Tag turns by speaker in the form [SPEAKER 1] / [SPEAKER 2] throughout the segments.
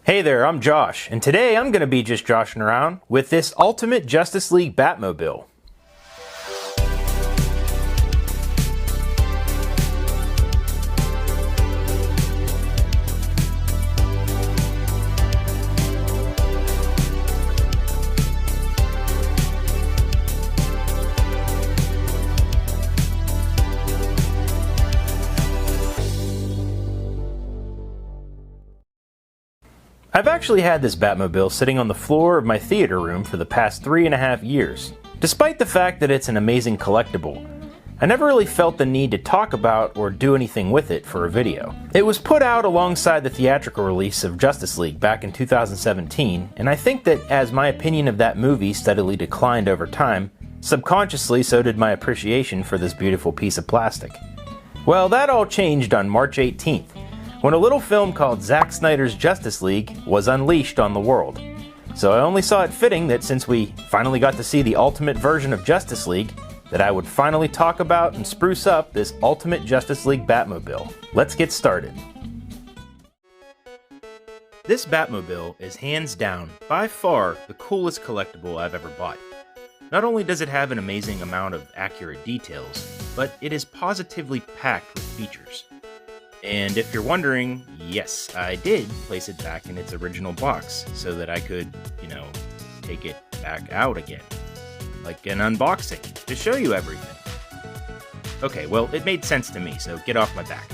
[SPEAKER 1] Hey there, I'm Josh, and today I'm going to be just joshing around with this Ultimate Justice League Batmobile. I've actually had this Batmobile sitting on the floor of my theater room for the past 3.5 years. Despite the fact that it's an amazing collectible, I never really felt the need to talk about or do anything with it for a video. It was put out alongside the theatrical release of Justice League back in 2017, and I think that as my opinion of that movie steadily declined over time, subconsciously so did my appreciation for this beautiful piece of plastic. Well, that all changed on March 18th. When a little film called Zack Snyder's Justice League was unleashed on the world. So I only saw it fitting that since we finally got to see the ultimate version of Justice League, that I would finally talk about and spruce up this Ultimate Justice League Batmobile. Let's get started. This Batmobile is hands down, by far, the coolest collectible I've ever bought. Not only does it have an amazing amount of accurate details, but it is positively packed with features. And if you're wondering, yes, I did place it back in its original box so that I could, take it back out again. Like an unboxing, to show you everything. Okay, well, it made sense to me, so get off my back.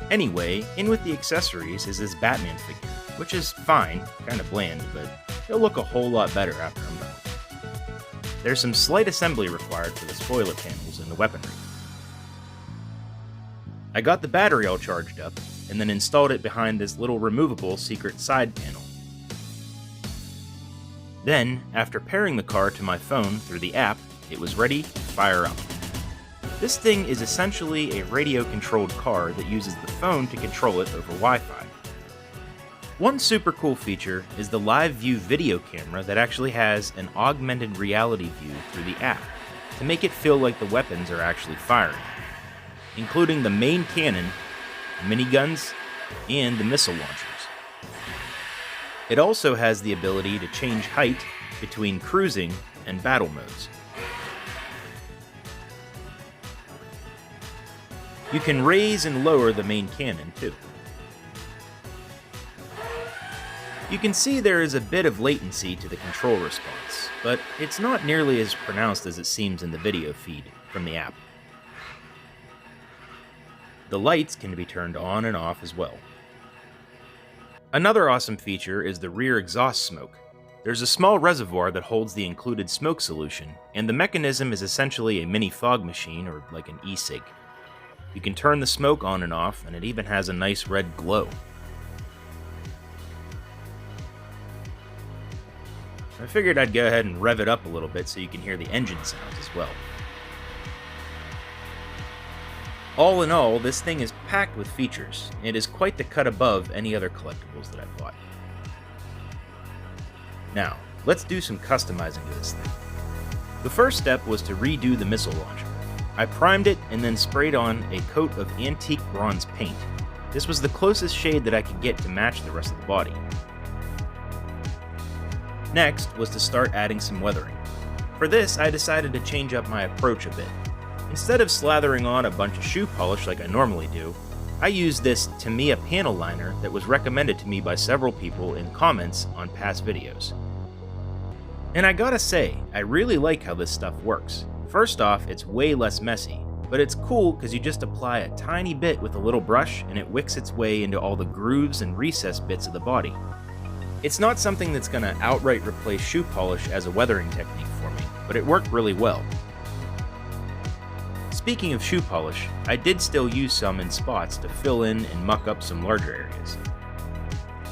[SPEAKER 1] Anyway, in with the accessories is this Batman figure, which is fine, kind of bland, but it'll look a whole lot better after I'm done. There's some slight assembly required for the spoiler panels and the weaponry. I got the battery all charged up, and then installed it behind this little removable secret side panel. Then, after pairing the car to my phone through the app, it was ready to fire up. This thing is essentially a radio-controlled car that uses the phone to control it over Wi-Fi. One super cool feature is the live view video camera that actually has an augmented reality view through the app to make it feel like the weapons are actually firing, including the main cannon, miniguns, and the missile launchers. It also has the ability to change height between cruising and battle modes. You can raise and lower the main cannon too. You can see there is a bit of latency to the control response, but it's not nearly as pronounced as it seems in the video feed from the app. The lights can be turned on and off as well. Another awesome feature is the rear exhaust smoke. There's a small reservoir that holds the included smoke solution, and the mechanism is essentially a mini fog machine or like an e-cig. You can turn the smoke on and off, and it even has a nice red glow. I figured I'd go ahead and rev it up a little bit so you can hear the engine sounds as well. All in all, this thing is packed with features, and it is quite the cut above any other collectibles that I've bought. Now, let's do some customizing to this thing. The first step was to redo the missile launcher. I primed it and then sprayed on a coat of antique bronze paint. This was the closest shade that I could get to match the rest of the body. Next was to start adding some weathering. For this, I decided to change up my approach a bit. Instead of slathering on a bunch of shoe polish like I normally do, I used this Tamiya panel liner that was recommended to me by several people in comments on past videos. And I gotta say, I really like how this stuff works. First off, it's way less messy, but it's cool because you just apply a tiny bit with a little brush and it wicks its way into all the grooves and recessed bits of the body. It's not something that's gonna outright replace shoe polish as a weathering technique for me, but it worked really well. Speaking of shoe polish, I did still use some in spots to fill in and muck up some larger areas.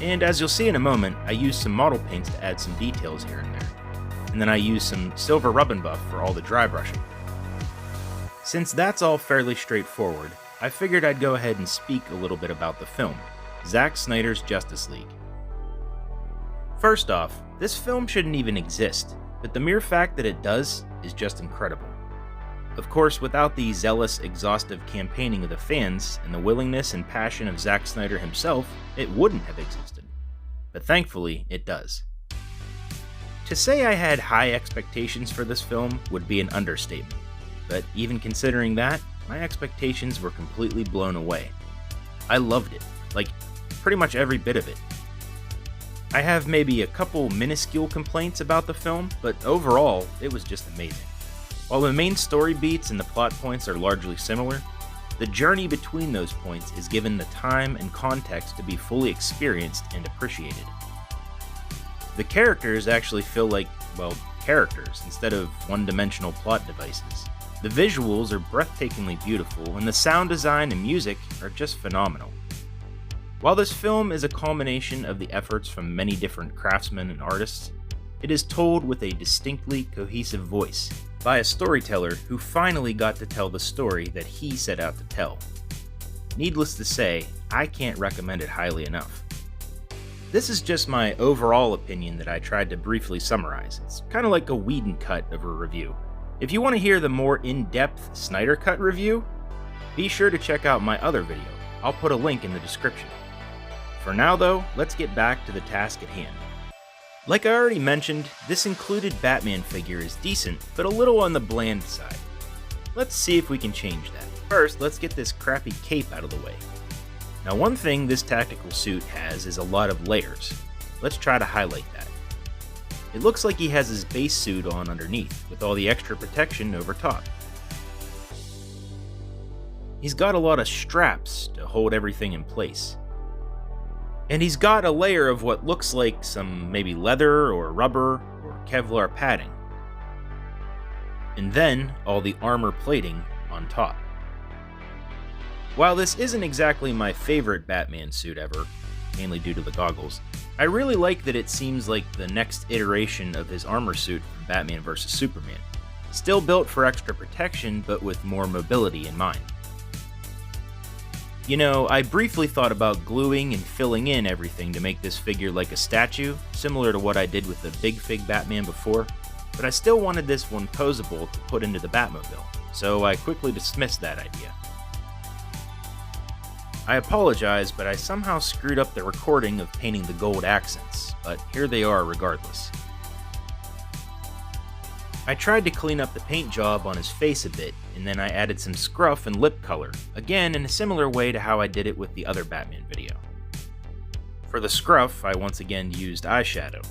[SPEAKER 1] And as you'll see in a moment, I used some model paints to add some details here and there. And then I used some silver rub and buff for all the dry brushing. Since that's all fairly straightforward, I figured I'd go ahead and speak a little bit about the film, Zack Snyder's Justice League. First off, this film shouldn't even exist, but the mere fact that it does is just incredible. Of course, without the zealous, exhaustive campaigning of the fans and the willingness and passion of Zack Snyder himself, it wouldn't have existed. but thankfully it does. To say I had high expectations for this film would be an understatement, but even considering that, my expectations were completely blown away. I loved it, like pretty much every bit of it. I have maybe a couple minuscule complaints about the film, but overall, it was just amazing. While the main story beats and the plot points are largely similar, the journey between those points is given the time and context to be fully experienced and appreciated. The characters actually feel like, well, characters instead of one-dimensional plot devices. The visuals are breathtakingly beautiful, and the sound design and music are just phenomenal. While this film is a culmination of the efforts from many different craftsmen and artists, it is told with a distinctly cohesive voice by a storyteller who finally got to tell the story that he set out to tell. Needless to say, I can't recommend it highly enough. This is just my overall opinion that I tried to briefly summarize. It's kind of like a Whedon-cut of a review. If you want to hear the more in-depth Snyder Cut review, be sure to check out my other video. I'll put a link in the description. For now though, let's get back to the task at hand. Like I already mentioned, this included Batman figure is decent, but a little on the bland side. Let's see if we can change that. First, let's get this crappy cape out of the way. Now one thing this tactical suit has is a lot of layers. Let's try to highlight that. It looks like he has his base suit on underneath, with all the extra protection over top. He's got a lot of straps to hold everything in place. And he's got a layer of what looks like some maybe leather or rubber or Kevlar padding. And then all the armor plating on top. While this isn't exactly my favorite Batman suit ever, mainly due to the goggles, I really like that it seems like the next iteration of his armor suit from Batman vs. Superman. Still built for extra protection, but with more mobility in mind. You know, I briefly thought about gluing and filling in everything to make this figure like a statue, similar to what I did with the Big Fig Batman before, but I still wanted this one posable to put into the Batmobile, so I quickly dismissed that idea. I apologize, but I somehow screwed up the recording of painting the gold accents, but here they are regardless. I tried to clean up the paint job on his face a bit, and then I added some scruff and lip color, again in a similar way to how I did it with the other Batman video. For the scruff, I once again used eyeshadow,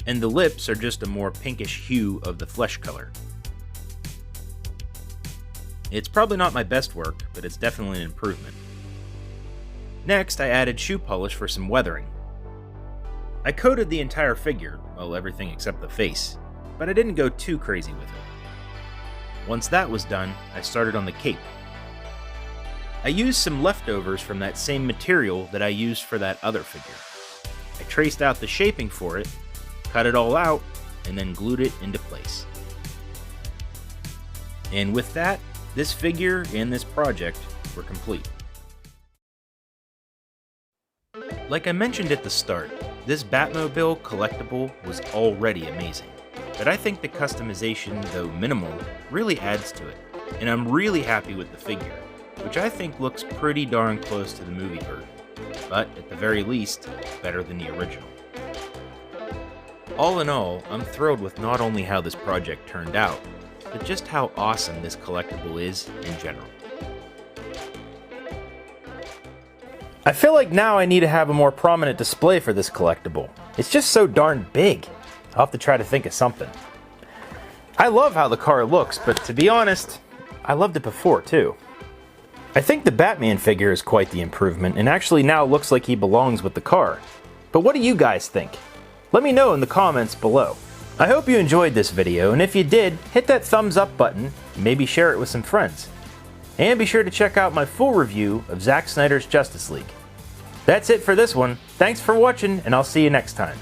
[SPEAKER 1] and the lips are just a more pinkish hue of the flesh color. It's probably not my best work, but it's definitely an improvement. Next, I added shoe polish for some weathering. I coated the entire figure, well, everything except the face, but I didn't go too crazy with it. Once that was done, I started on the cape. I used some leftovers from that same material that I used for that other figure. I traced out the shaping for it, cut it all out, and then glued it into place. And with that, this figure and this project were complete. Like I mentioned at the start, this Batmobile collectible was already amazing, but I think the customization, though minimal, really adds to it, and I'm really happy with the figure, which I think looks pretty darn close to the movie version, but at the very least, better than the original. All in all, I'm thrilled with not only how this project turned out, but just how awesome this collectible is in general. I feel like now I need to have a more prominent display for this collectible. It's just so darn big. I'll have to try to think of something. I love how the car looks, but to be honest, I loved it before too. I think the Batman figure is quite the improvement, and actually now looks like he belongs with the car. But what do you guys think? Let me know in the comments below. I hope you enjoyed this video, and if you did, hit that thumbs up button, and maybe share it with some friends. And be sure to check out my full review of Zack Snyder's Justice League. That's it for this one. Thanks for watching, and I'll see you next time.